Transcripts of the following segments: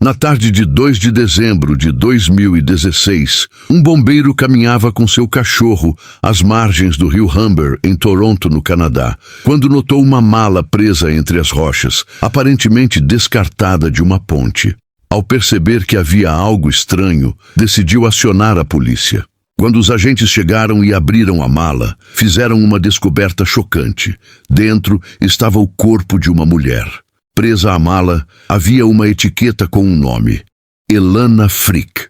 Na tarde de 2 de dezembro de 2016, um bombeiro caminhava com seu cachorro às margens do rio Humber, em Toronto, no Canadá, quando notou uma mala presa entre as rochas, aparentemente descartada de uma ponte. Ao perceber que havia algo estranho, decidiu acionar a polícia. Quando os agentes chegaram e abriram a mala, fizeram uma descoberta chocante. Dentro estava o corpo de uma mulher. Presa à mala, havia uma etiqueta com um nome: Elana Frick.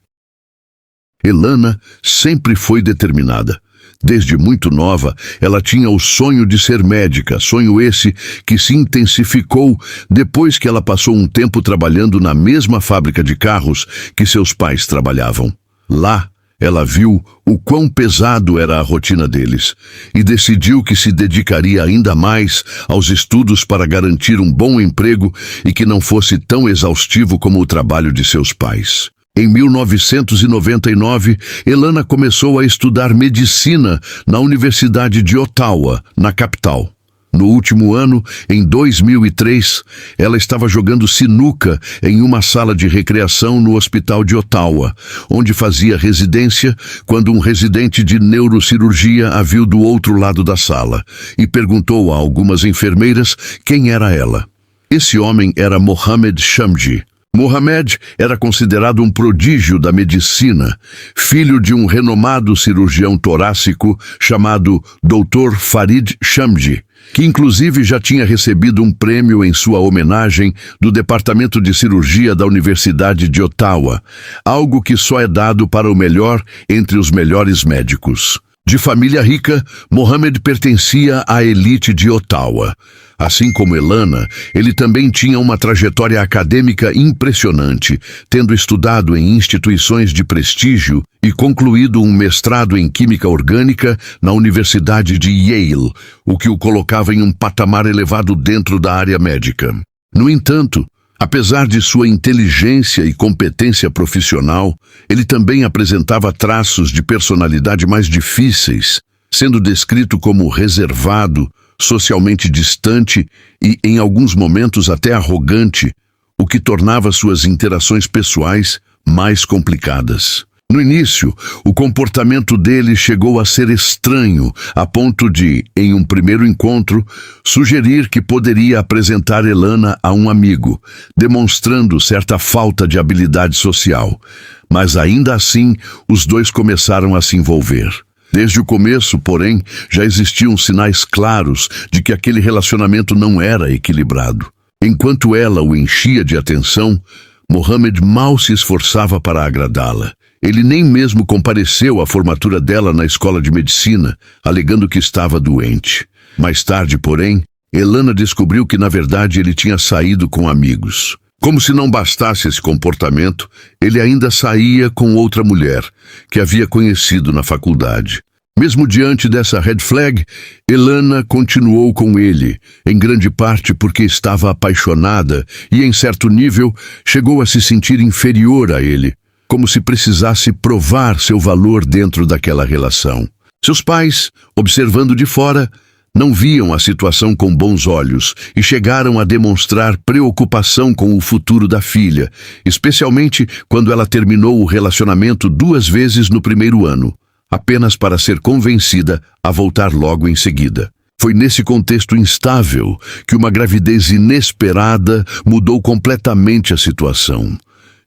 Elana sempre foi determinada. Desde muito nova, ela tinha o sonho de ser médica, sonho esse que se intensificou depois que ela passou um tempo trabalhando na mesma fábrica de carros que seus pais trabalhavam. Lá, ela viu o quão pesado era a rotina deles e decidiu que se dedicaria ainda mais aos estudos para garantir um bom emprego e que não fosse tão exaustivo como o trabalho de seus pais. Em 1999, Elana começou a estudar medicina na Universidade de Ottawa, na capital. No último ano, em 2003, ela estava jogando sinuca em uma sala de recreação no Hospital de Ottawa, onde fazia residência, quando um residente de neurocirurgia a viu do outro lado da sala e perguntou a algumas enfermeiras quem era ela. Esse homem era Mohamed Shamji. Mohamed era considerado um prodígio da medicina, filho de um renomado cirurgião torácico chamado Dr. Farid Shamji, que inclusive já tinha recebido um prêmio em sua homenagem do Departamento de Cirurgia da Universidade de Ottawa, algo que só é dado para o melhor entre os melhores médicos. De família rica, Mohamed pertencia à elite de Ottawa. Assim como Elana, ele também tinha uma trajetória acadêmica impressionante, tendo estudado em instituições de prestígio e concluído um mestrado em Química Orgânica na Universidade de Yale, o que o colocava em um patamar elevado dentro da área médica. No entanto, apesar de sua inteligência e competência profissional, ele também apresentava traços de personalidade mais difíceis, sendo descrito como reservado, socialmente distante e, em alguns momentos, até arrogante, o que tornava suas interações pessoais mais complicadas. No início, o comportamento dele chegou a ser estranho, a ponto de, em um primeiro encontro, sugerir que poderia apresentar Elana a um amigo, demonstrando certa falta de habilidade social. Mas ainda assim, os dois começaram a se envolver. Desde o começo, porém, já existiam sinais claros de que aquele relacionamento não era equilibrado. Enquanto ela o enchia de atenção, Mohamed mal se esforçava para agradá-la. Ele nem mesmo compareceu à formatura dela na escola de medicina, alegando que estava doente. Mais tarde, porém, Elana descobriu que, na verdade, ele tinha saído com amigos. Como se não bastasse esse comportamento, ele ainda saía com outra mulher, que havia conhecido na faculdade. Mesmo diante dessa red flag, Elana continuou com ele, em grande parte porque estava apaixonada e, em certo nível, chegou a se sentir inferior a ele, como se precisasse provar seu valor dentro daquela relação. Seus pais, observando de fora, não viam a situação com bons olhos e chegaram a demonstrar preocupação com o futuro da filha, especialmente quando ela terminou o relacionamento 2 vezes no primeiro ano, apenas para ser convencida a voltar logo em seguida. Foi nesse contexto instável que uma gravidez inesperada mudou completamente a situação.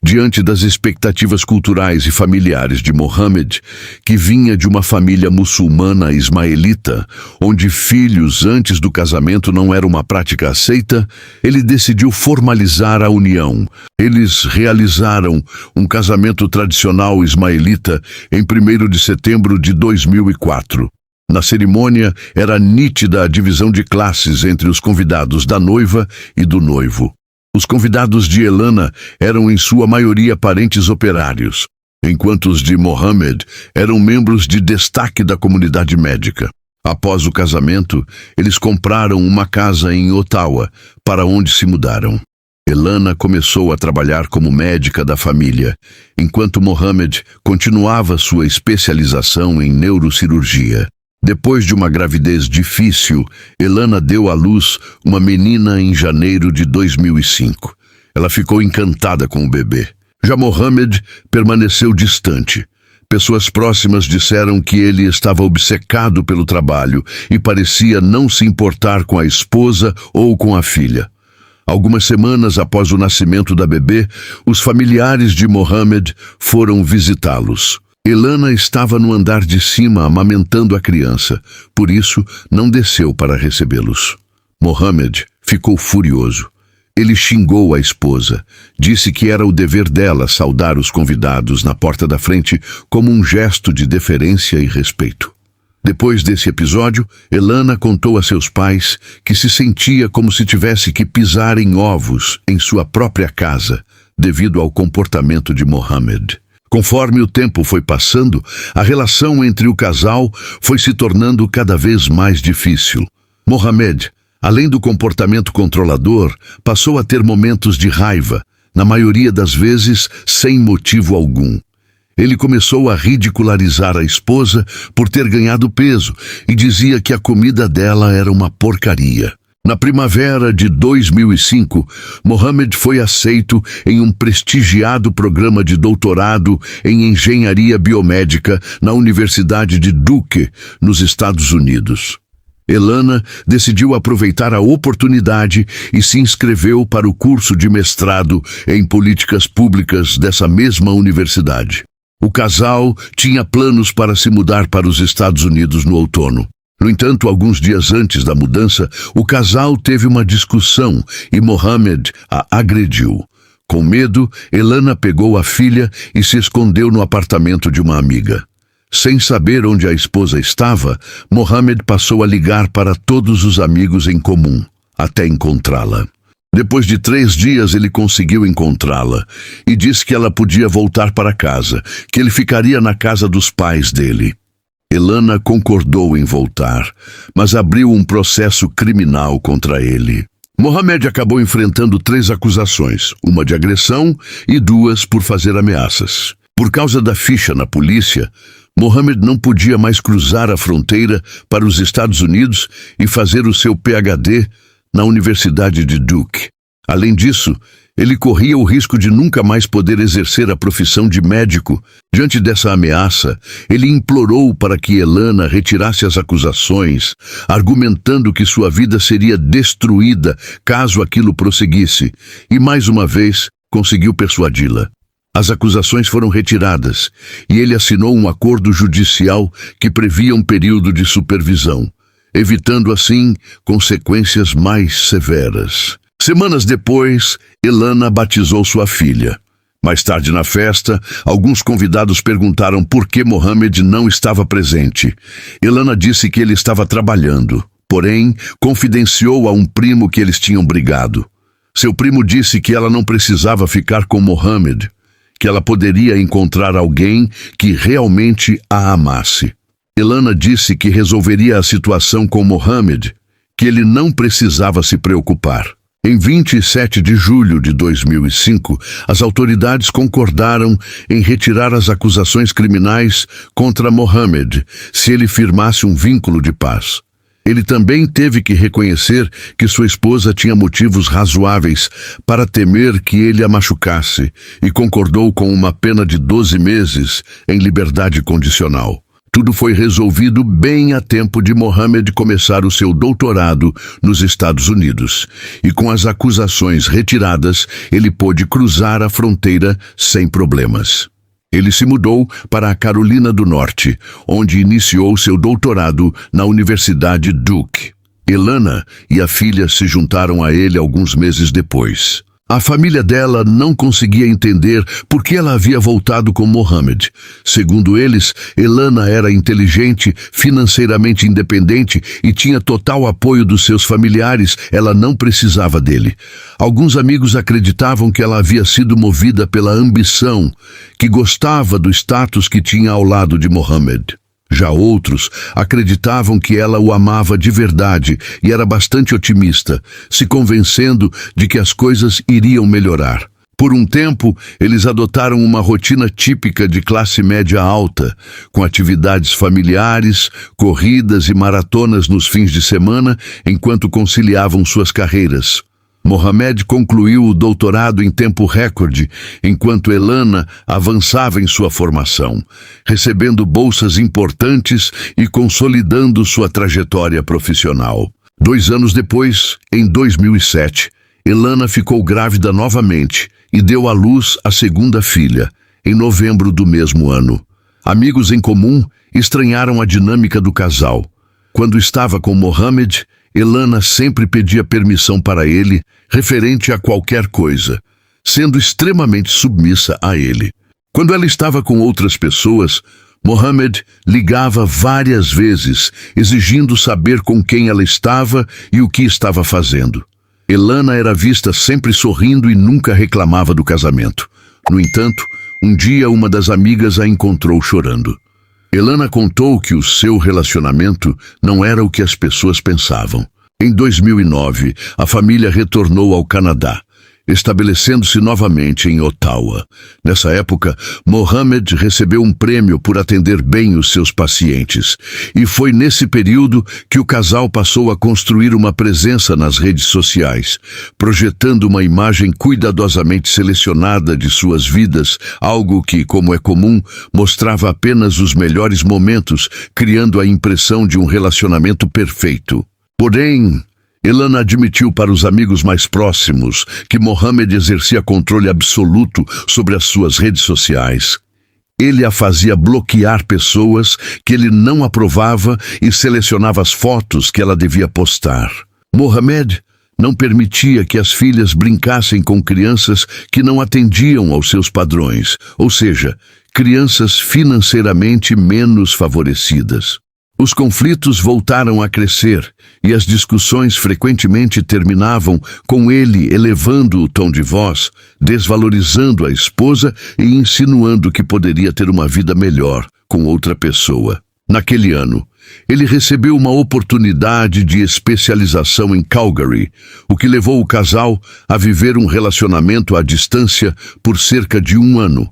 Diante das expectativas culturais e familiares de Mohamed, que vinha de uma família muçulmana ismaelita, onde filhos antes do casamento não era uma prática aceita, ele decidiu formalizar a união. Eles realizaram um casamento tradicional ismaelita em 1º de setembro de 2004. Na cerimônia, era nítida a divisão de classes entre os convidados da noiva e do noivo. Os convidados de Elana eram em sua maioria parentes operários, enquanto os de Mohamed eram membros de destaque da comunidade médica. Após o casamento, eles compraram uma casa em Ottawa, para onde se mudaram. Elana começou a trabalhar como médica da família, enquanto Mohamed continuava sua especialização em neurocirurgia. Depois de uma gravidez difícil, Elana deu à luz uma menina em janeiro de 2005. Ela ficou encantada com o bebê. Já Mohammed permaneceu distante. Pessoas próximas disseram que ele estava obcecado pelo trabalho e parecia não se importar com a esposa ou com a filha. Algumas semanas após o nascimento da bebê, os familiares de Mohammed foram visitá-los. Elana estava no andar de cima amamentando a criança, por isso não desceu para recebê-los. Mohammed ficou furioso. Ele xingou a esposa, disse que era o dever dela saudar os convidados na porta da frente como um gesto de deferência e respeito. Depois desse episódio, Elana contou a seus pais que se sentia como se tivesse que pisar em ovos em sua própria casa, devido ao comportamento de Mohammed. Conforme o tempo foi passando, a relação entre o casal foi se tornando cada vez mais difícil. Mohammed, além do comportamento controlador, passou a ter momentos de raiva, na maioria das vezes sem motivo algum. Ele começou a ridicularizar a esposa por ter ganhado peso e dizia que a comida dela era uma porcaria. Na primavera de 2005, Mohammed foi aceito em um prestigiado programa de doutorado em engenharia biomédica na Universidade de Duke, nos Estados Unidos. Elana decidiu aproveitar a oportunidade e se inscreveu para o curso de mestrado em políticas públicas dessa mesma universidade. O casal tinha planos para se mudar para os Estados Unidos no outono. No entanto, alguns dias antes da mudança, o casal teve uma discussão e Mohammed a agrediu. Com medo, Elana pegou a filha e se escondeu no apartamento de uma amiga. Sem saber onde a esposa estava, Mohammed passou a ligar para todos os amigos em comum, até encontrá-la. Depois de 3 dias, ele conseguiu encontrá-la e disse que ela podia voltar para casa, que ele ficaria na casa dos pais dele. Elana concordou em voltar, mas abriu um processo criminal contra ele. Mohammed acabou enfrentando 3 acusações, uma de agressão e 2 por fazer ameaças. Por causa da ficha na polícia, Mohammed não podia mais cruzar a fronteira para os Estados Unidos e fazer o seu PhD na Universidade de Duke. Além disso, ele corria o risco de nunca mais poder exercer a profissão de médico. Diante dessa ameaça, ele implorou para que Elana retirasse as acusações, argumentando que sua vida seria destruída caso aquilo prosseguisse, e mais uma vez conseguiu persuadi-la. As acusações foram retiradas e ele assinou um acordo judicial que previa um período de supervisão, evitando assim consequências mais severas. Semanas depois, Elana batizou sua filha. Mais tarde na festa, alguns convidados perguntaram por que Mohammed não estava presente. Elana disse que ele estava trabalhando, porém, confidenciou a um primo que eles tinham brigado. Seu primo disse que ela não precisava ficar com Mohammed, que ela poderia encontrar alguém que realmente a amasse. Elana disse que resolveria a situação com Mohammed, que ele não precisava se preocupar. Em 27 de julho de 2005, as autoridades concordaram em retirar as acusações criminais contra Mohammed se ele firmasse um vínculo de paz. Ele também teve que reconhecer que sua esposa tinha motivos razoáveis para temer que ele a machucasse e concordou com uma pena de 12 meses em liberdade condicional. Tudo foi resolvido bem a tempo de Mohammed começar o seu doutorado nos Estados Unidos, e com as acusações retiradas, ele pôde cruzar a fronteira sem problemas. Ele se mudou para a Carolina do Norte, onde iniciou seu doutorado na Universidade Duke. Elana e a filha se juntaram a ele alguns meses depois. A família dela não conseguia entender por que ela havia voltado com Mohammed. Segundo eles, Elana era inteligente, financeiramente independente e tinha total apoio dos seus familiares. Ela não precisava dele. Alguns amigos acreditavam que ela havia sido movida pela ambição, que gostava do status que tinha ao lado de Mohammed. Já outros acreditavam que ela o amava de verdade e era bastante otimista, se convencendo de que as coisas iriam melhorar. Por um tempo, eles adotaram uma rotina típica de classe média alta, com atividades familiares, corridas e maratonas nos fins de semana, enquanto conciliavam suas carreiras. Mohamed concluiu o doutorado em tempo recorde, enquanto Elana avançava em sua formação, recebendo bolsas importantes e consolidando sua trajetória profissional. 2 anos depois, em 2007, Elana ficou grávida novamente e deu à luz a segunda filha, em novembro do mesmo ano. Amigos em comum estranharam a dinâmica do casal. Quando estava com Mohamed, Elana sempre pedia permissão para ele, referente a qualquer coisa, sendo extremamente submissa a ele. Quando ela estava com outras pessoas, Mohamed ligava várias vezes, exigindo saber com quem ela estava e o que estava fazendo. Elana era vista sempre sorrindo e nunca reclamava do casamento. No entanto, um dia uma das amigas a encontrou chorando. Elana contou que o seu relacionamento não era o que as pessoas pensavam. Em 2009, a família retornou ao Canadá, estabelecendo-se novamente em Ottawa. Nessa época, Mohamed recebeu um prêmio por atender bem os seus pacientes. E foi nesse período que o casal passou a construir uma presença nas redes sociais, projetando uma imagem cuidadosamente selecionada de suas vidas, algo que, como é comum, mostrava apenas os melhores momentos, criando a impressão de um relacionamento perfeito. Porém, Elana admitiu para os amigos mais próximos que Mohamed exercia controle absoluto sobre as suas redes sociais. Ele a fazia bloquear pessoas que ele não aprovava e selecionava as fotos que ela devia postar. Mohamed não permitia que as filhas brincassem com crianças que não atendiam aos seus padrões, ou seja, crianças financeiramente menos favorecidas. Os conflitos voltaram a crescer e as discussões frequentemente terminavam com ele elevando o tom de voz, desvalorizando a esposa e insinuando que poderia ter uma vida melhor com outra pessoa. Naquele ano, ele recebeu uma oportunidade de especialização em Calgary, o que levou o casal a viver um relacionamento à distância por cerca de 1 ano.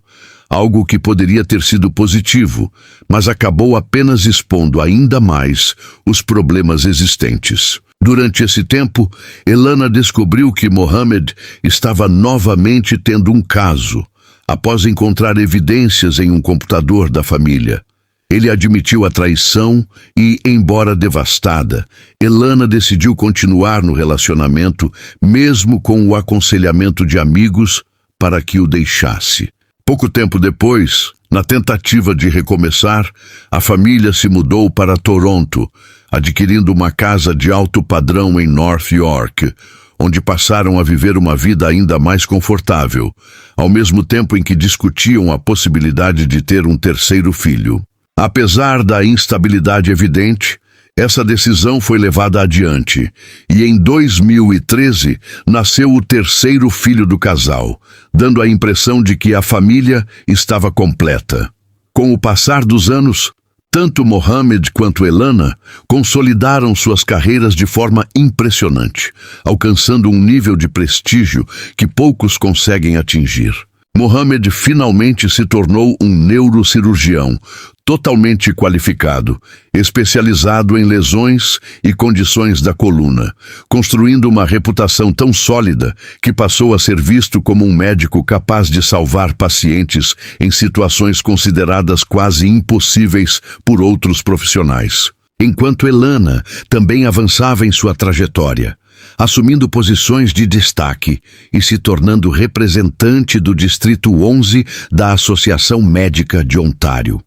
Algo que poderia ter sido positivo, mas acabou apenas expondo ainda mais os problemas existentes. Durante esse tempo, Elana descobriu que Mohamed estava novamente tendo um caso, após encontrar evidências em um computador da família. Ele admitiu a traição e, embora devastada, Elana decidiu continuar no relacionamento, mesmo com o aconselhamento de amigos para que o deixasse. Pouco tempo depois, na tentativa de recomeçar, a família se mudou para Toronto, adquirindo uma casa de alto padrão em North York, onde passaram a viver uma vida ainda mais confortável, ao mesmo tempo em que discutiam a possibilidade de ter um terceiro filho. Apesar da instabilidade evidente, essa decisão foi levada adiante e em 2013 nasceu o terceiro filho do casal, dando a impressão de que a família estava completa. Com o passar dos anos, tanto Mohamed quanto Elana consolidaram suas carreiras de forma impressionante, alcançando um nível de prestígio que poucos conseguem atingir. Mohamed finalmente se tornou um neurocirurgião, totalmente qualificado, especializado em lesões e condições da coluna, construindo uma reputação tão sólida que passou a ser visto como um médico capaz de salvar pacientes em situações consideradas quase impossíveis por outros profissionais. Enquanto Elana também avançava em sua trajetória, assumindo posições de destaque e se tornando representante do Distrito 11 da Associação Médica de Ontário.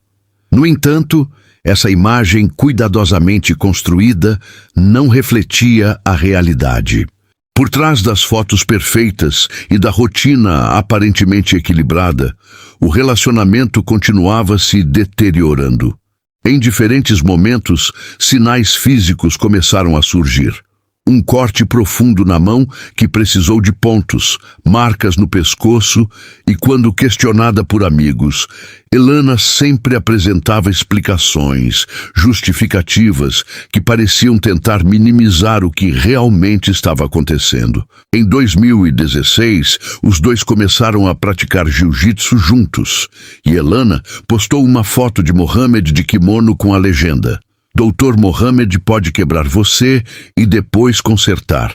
No entanto, essa imagem cuidadosamente construída não refletia a realidade. Por trás das fotos perfeitas e da rotina aparentemente equilibrada, o relacionamento continuava se deteriorando. Em diferentes momentos, sinais físicos começaram a surgir. Um corte profundo na mão que precisou de pontos, marcas no pescoço e, quando questionada por amigos, Elana sempre apresentava explicações, justificativas que pareciam tentar minimizar o que realmente estava acontecendo. Em 2016, os dois começaram a praticar jiu-jitsu juntos e Elana postou uma foto de Mohamed de kimono com a legenda: Dr. Mohamed pode quebrar você e depois consertar.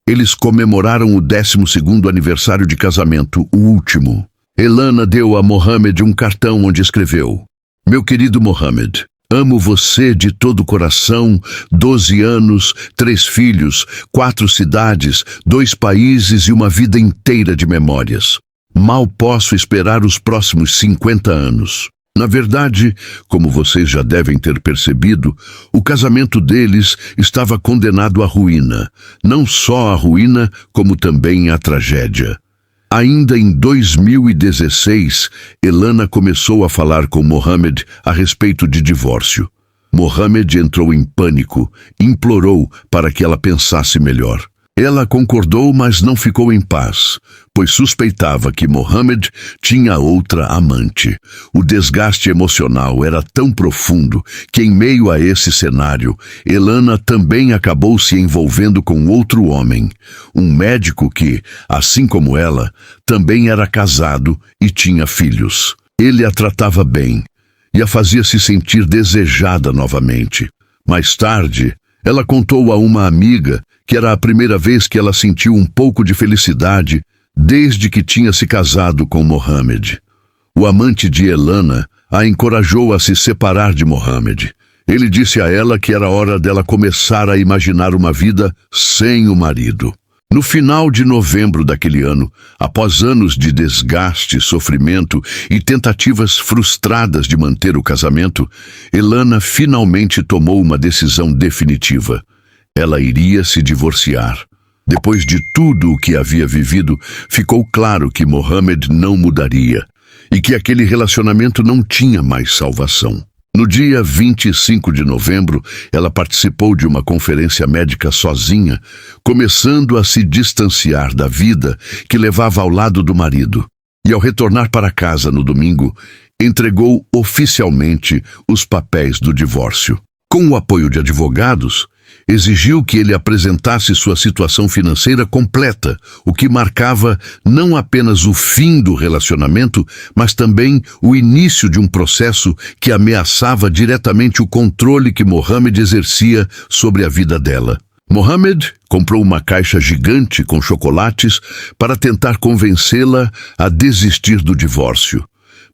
Eles comemoraram o 12º aniversário de casamento, o último. Elana deu a Mohammed um cartão onde escreveu: Meu querido Mohammed, amo você de todo o coração, 12 anos, 3 filhos, 4 cidades, 2 países e uma vida inteira de memórias. Mal posso esperar os próximos 50 anos. Na verdade, como vocês já devem ter percebido, o casamento deles estava condenado à ruína. Não só à ruína, como também à tragédia. Ainda em 2016, Elana começou a falar com Mohammed a respeito de divórcio. Mohammed entrou em pânico, implorou para que ela pensasse melhor. Ela concordou, mas não ficou em paz, pois suspeitava que Mohammed tinha outra amante. O desgaste emocional era tão profundo que, em meio a esse cenário, Elana também acabou se envolvendo com outro homem, um médico que, assim como ela, também era casado e tinha filhos. Ele a tratava bem e a fazia se sentir desejada novamente. Mais tarde, ela contou a uma amiga que era a primeira vez que ela sentiu um pouco de felicidade desde que tinha se casado com Mohammed. O amante de Elana a encorajou a se separar de Mohammed. Ele disse a ela que era hora dela começar a imaginar uma vida sem o marido. No final de novembro daquele ano, após anos de desgaste, sofrimento e tentativas frustradas de manter o casamento, Elana finalmente tomou uma decisão definitiva. Ela iria se divorciar. Depois de tudo o que havia vivido, ficou claro que Mohammed não mudaria e que aquele relacionamento não tinha mais salvação. No dia 25 de novembro, ela participou de uma conferência médica sozinha, começando a se distanciar da vida que levava ao lado do marido. E ao retornar para casa no domingo, entregou oficialmente os papéis do divórcio. Com o apoio de advogados, exigiu que ele apresentasse sua situação financeira completa, o que marcava não apenas o fim do relacionamento, mas também o início de um processo que ameaçava diretamente o controle que Mohammed exercia sobre a vida dela. Mohammed comprou uma caixa gigante com chocolates para tentar convencê-la a desistir do divórcio.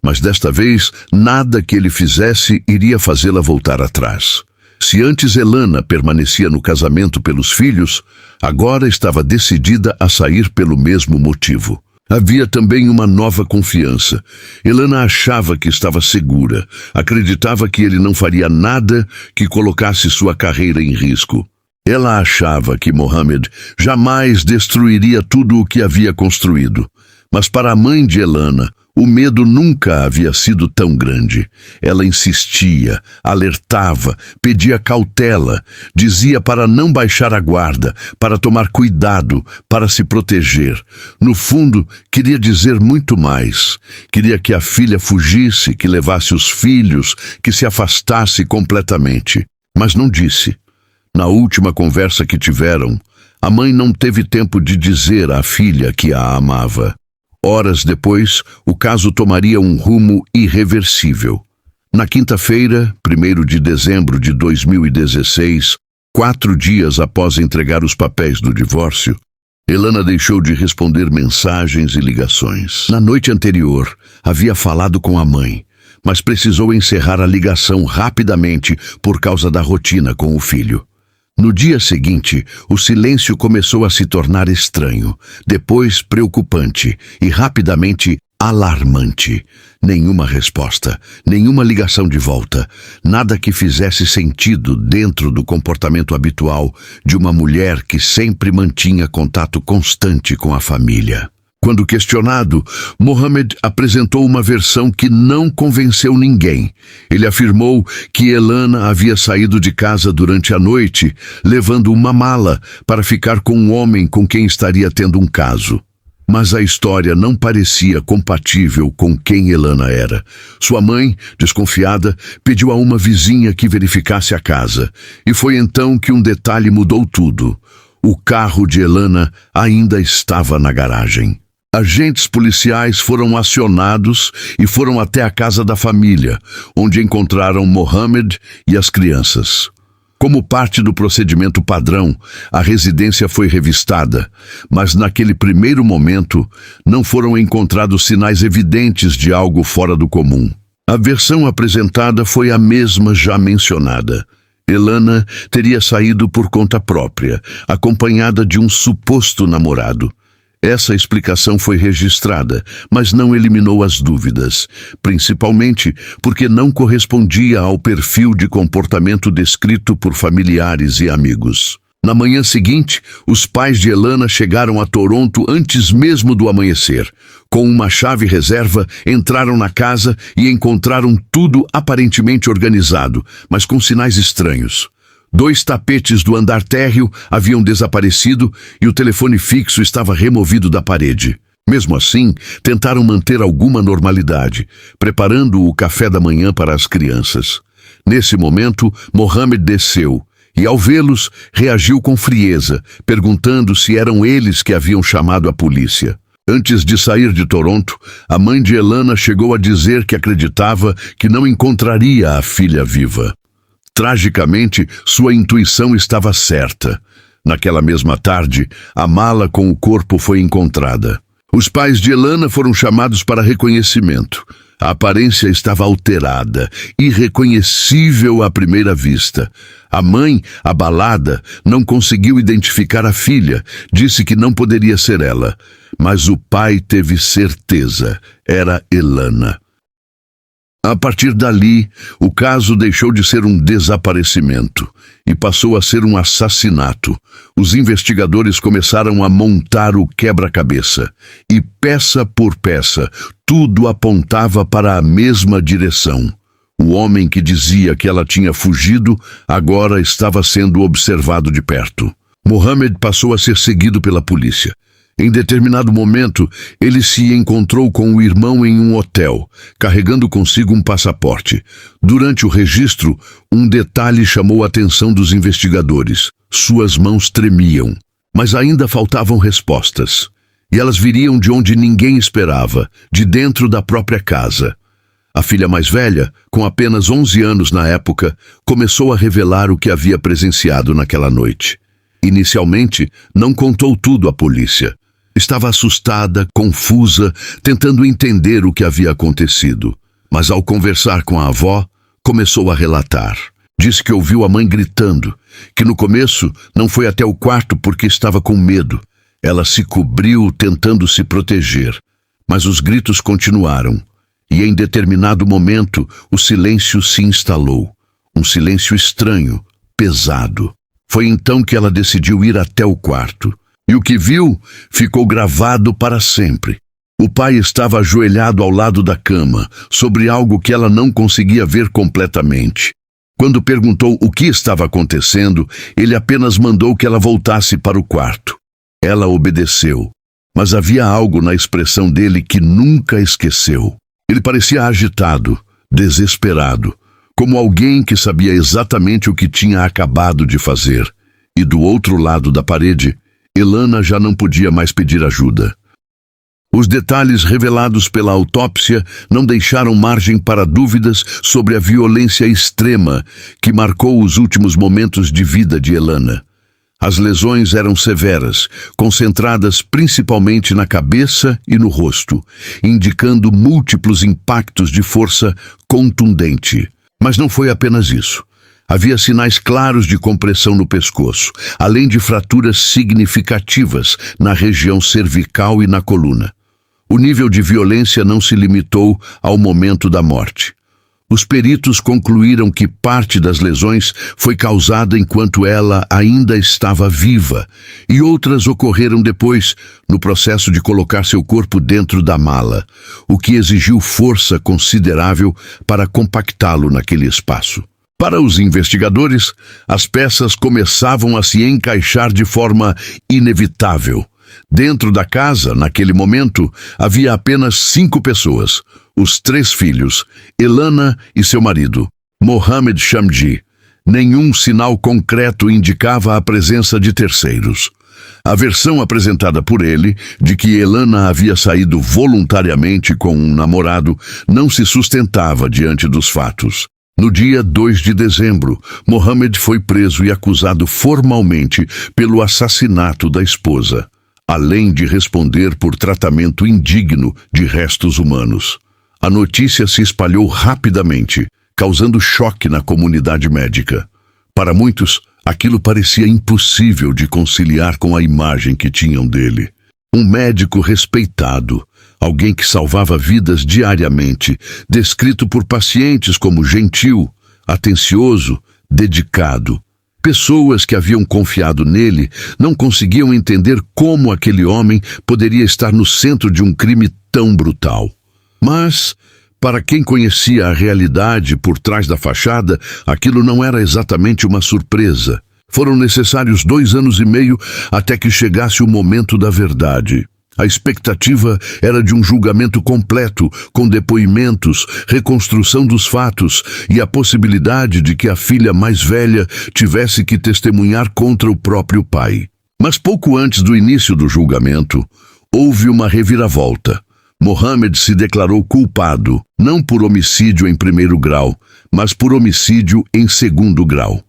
Mas desta vez, nada que ele fizesse iria fazê-la voltar atrás. Se antes Elana permanecia no casamento pelos filhos, agora estava decidida a sair pelo mesmo motivo. Havia também uma nova confiança. Elana achava que estava segura, acreditava que ele não faria nada que colocasse sua carreira em risco. Ela achava que Mohammed jamais destruiria tudo o que havia construído. Mas para a mãe de Elana, o medo nunca havia sido tão grande. Ela insistia, alertava, pedia cautela, dizia para não baixar a guarda, para tomar cuidado, para se proteger. No fundo, queria dizer muito mais. Queria que a filha fugisse, que levasse os filhos, que se afastasse completamente. Mas não disse. Na última conversa que tiveram, a mãe não teve tempo de dizer à filha que a amava. Horas depois, o caso tomaria um rumo irreversível. Na quinta-feira, 1º de dezembro de 2016, 4 dias após entregar os papéis do divórcio, Elana deixou de responder mensagens e ligações. Na noite anterior, havia falado com a mãe, mas precisou encerrar a ligação rapidamente por causa da rotina com o filho. No dia seguinte, o silêncio começou a se tornar estranho, depois preocupante e rapidamente alarmante. Nenhuma resposta, nenhuma ligação de volta, nada que fizesse sentido dentro do comportamento habitual de uma mulher que sempre mantinha contato constante com a família. Quando questionado, Mohammed apresentou uma versão que não convenceu ninguém. Ele afirmou que Elana havia saído de casa durante a noite, levando uma mala para ficar com um homem com quem estaria tendo um caso. Mas a história não parecia compatível com quem Elana era. Sua mãe, desconfiada, pediu a uma vizinha que verificasse a casa. E foi então que um detalhe mudou tudo. O carro de Elana ainda estava na garagem. Agentes policiais foram acionados e foram até a casa da família, onde encontraram Mohammed e as crianças. Como parte do procedimento padrão, a residência foi revistada, mas naquele primeiro momento não foram encontrados sinais evidentes de algo fora do comum. A versão apresentada foi a mesma já mencionada. Elana teria saído por conta própria, acompanhada de um suposto namorado. Essa explicação foi registrada, mas não eliminou as dúvidas, principalmente porque não correspondia ao perfil de comportamento descrito por familiares e amigos. Na manhã seguinte, os pais de Elana chegaram a Toronto antes mesmo do amanhecer. Com uma chave reserva, entraram na casa e encontraram tudo aparentemente organizado, mas com sinais estranhos. 2 tapetes do andar térreo haviam desaparecido e o telefone fixo estava removido da parede. Mesmo assim, tentaram manter alguma normalidade, preparando o café da manhã para as crianças. Nesse momento, Mohamed desceu e, ao vê-los, reagiu com frieza, perguntando se eram eles que haviam chamado a polícia. Antes de sair de Toronto, a mãe de Elana chegou a dizer que acreditava que não encontraria a filha viva. Tragicamente, sua intuição estava certa. Naquela mesma tarde, a mala com o corpo foi encontrada. Os pais de Elana foram chamados para reconhecimento. A aparência estava alterada, irreconhecível à primeira vista. A mãe, abalada, não conseguiu identificar a filha, disse que não poderia ser ela. Mas o pai teve certeza, era Elana. A partir dali, o caso deixou de ser um desaparecimento e passou a ser um assassinato. Os investigadores começaram a montar o quebra-cabeça e, peça por peça, tudo apontava para a mesma direção. O homem que dizia que ela tinha fugido agora estava sendo observado de perto. Mohamed passou a ser seguido pela polícia. Em determinado momento, ele se encontrou com o irmão em um hotel, carregando consigo um passaporte. Durante o registro, um detalhe chamou a atenção dos investigadores. Suas mãos tremiam, mas ainda faltavam respostas. E elas viriam de onde ninguém esperava, de dentro da própria casa. A filha mais velha, com apenas 11 anos na época, começou a revelar o que havia presenciado naquela noite. Inicialmente, não contou tudo à polícia. Estava assustada, confusa, tentando entender o que havia acontecido. Mas ao conversar com a avó, começou a relatar. Disse que ouviu a mãe gritando, que no começo não foi até o quarto porque estava com medo. Ela se cobriu tentando se proteger, mas os gritos continuaram. E em determinado momento, o silêncio se instalou. Um silêncio estranho, pesado. Foi então que ela decidiu ir até o quarto. E o que viu ficou gravado para sempre. O pai estava ajoelhado ao lado da cama, sobre algo que ela não conseguia ver completamente. Quando perguntou o que estava acontecendo, ele apenas mandou que ela voltasse para o quarto. Ela obedeceu, mas havia algo na expressão dele que nunca esqueceu. Ele parecia agitado, desesperado, como alguém que sabia exatamente o que tinha acabado de fazer. E do outro lado da parede, Elana já não podia mais pedir ajuda. Os detalhes revelados pela autópsia não deixaram margem para dúvidas sobre a violência extrema que marcou os últimos momentos de vida de Elana. As lesões eram severas, concentradas principalmente na cabeça e no rosto, indicando múltiplos impactos de força contundente. Mas não foi apenas isso. Havia sinais claros de compressão no pescoço, além de fraturas significativas na região cervical e na coluna. O nível de violência não se limitou ao momento da morte. Os peritos concluíram que parte das lesões foi causada enquanto ela ainda estava viva, e outras ocorreram depois, no processo de colocar seu corpo dentro da mala, o que exigiu força considerável para compactá-lo naquele espaço. Para os investigadores, as peças começavam a se encaixar de forma inevitável. Dentro da casa, naquele momento, havia apenas 5 pessoas. Os 3 filhos, Elana e seu marido, Mohamed Shamji. Nenhum sinal concreto indicava a presença de terceiros. A versão apresentada por ele, de que Elana havia saído voluntariamente com um namorado, não se sustentava diante dos fatos. No dia 2 de dezembro, Mohammed foi preso e acusado formalmente pelo assassinato da esposa, além de responder por tratamento indigno de restos humanos. A notícia se espalhou rapidamente, causando choque na comunidade médica. Para muitos, aquilo parecia impossível de conciliar com a imagem que tinham dele. Um médico respeitado, alguém que salvava vidas diariamente, descrito por pacientes como gentil, atencioso, dedicado. Pessoas que haviam confiado nele não conseguiam entender como aquele homem poderia estar no centro de um crime tão brutal. Mas, para quem conhecia a realidade por trás da fachada, aquilo não era exatamente uma surpresa. Foram necessários 2 anos e meio até que chegasse o momento da verdade. A expectativa era de um julgamento completo, com depoimentos, reconstrução dos fatos e a possibilidade de que a filha mais velha tivesse que testemunhar contra o próprio pai. Mas pouco antes do início do julgamento, houve uma reviravolta. Mohammed se declarou culpado, não por homicídio em 1º grau, mas por homicídio em 2º grau.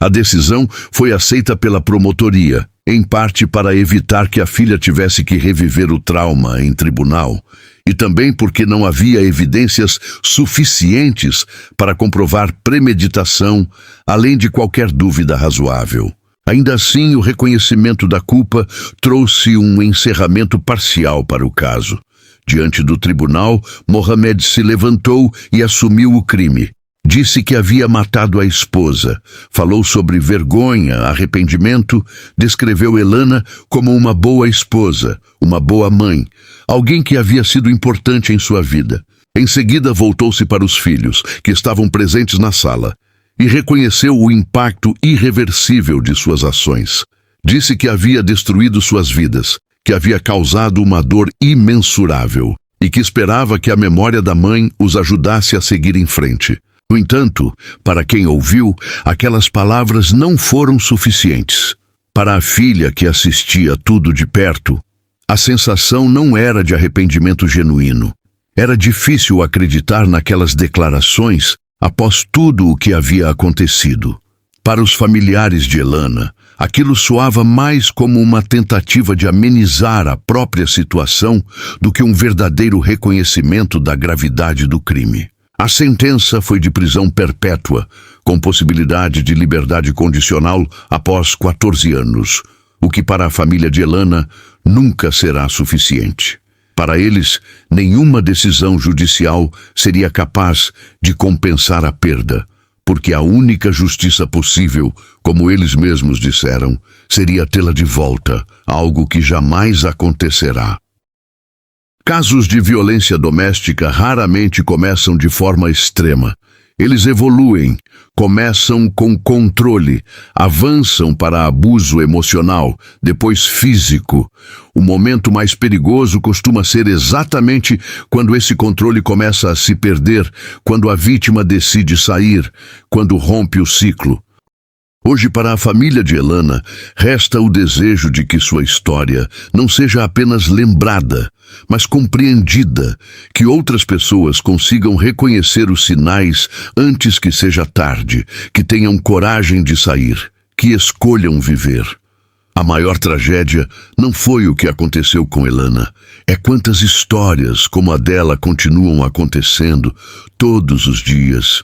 A decisão foi aceita pela promotoria, em parte para evitar que a filha tivesse que reviver o trauma em tribunal, e também porque não havia evidências suficientes para comprovar premeditação, além de qualquer dúvida razoável. Ainda assim, o reconhecimento da culpa trouxe um encerramento parcial para o caso. Diante do tribunal, Mohammed se levantou e assumiu o crime. Disse que havia matado a esposa, falou sobre vergonha, arrependimento, descreveu Elana como uma boa esposa, uma boa mãe, alguém que havia sido importante em sua vida. Em seguida, voltou-se para os filhos, que estavam presentes na sala, e reconheceu o impacto irreversível de suas ações. Disse que havia destruído suas vidas, que havia causado uma dor imensurável, e que esperava que a memória da mãe os ajudasse a seguir em frente. No entanto, para quem ouviu, aquelas palavras não foram suficientes. Para a filha que assistia tudo de perto, a sensação não era de arrependimento genuíno. Era difícil acreditar naquelas declarações após tudo o que havia acontecido. Para os familiares de Elana, aquilo soava mais como uma tentativa de amenizar a própria situação do que um verdadeiro reconhecimento da gravidade do crime. A sentença foi de prisão perpétua, com possibilidade de liberdade condicional após 14 anos, o que para a família de Elana nunca será suficiente. Para eles, nenhuma decisão judicial seria capaz de compensar a perda, porque a única justiça possível, como eles mesmos disseram, seria tê-la de volta, algo que jamais acontecerá. Casos de violência doméstica raramente começam de forma extrema. Eles evoluem, começam com controle, avançam para abuso emocional, depois físico. O momento mais perigoso costuma ser exatamente quando esse controle começa a se perder, quando a vítima decide sair, quando rompe o ciclo. Hoje, para a família de Elana, resta o desejo de que sua história não seja apenas lembrada, mas compreendida, que outras pessoas consigam reconhecer os sinais antes que seja tarde, que tenham coragem de sair, que escolham viver. A maior tragédia não foi o que aconteceu com Elana, é quantas histórias como a dela continuam acontecendo todos os dias.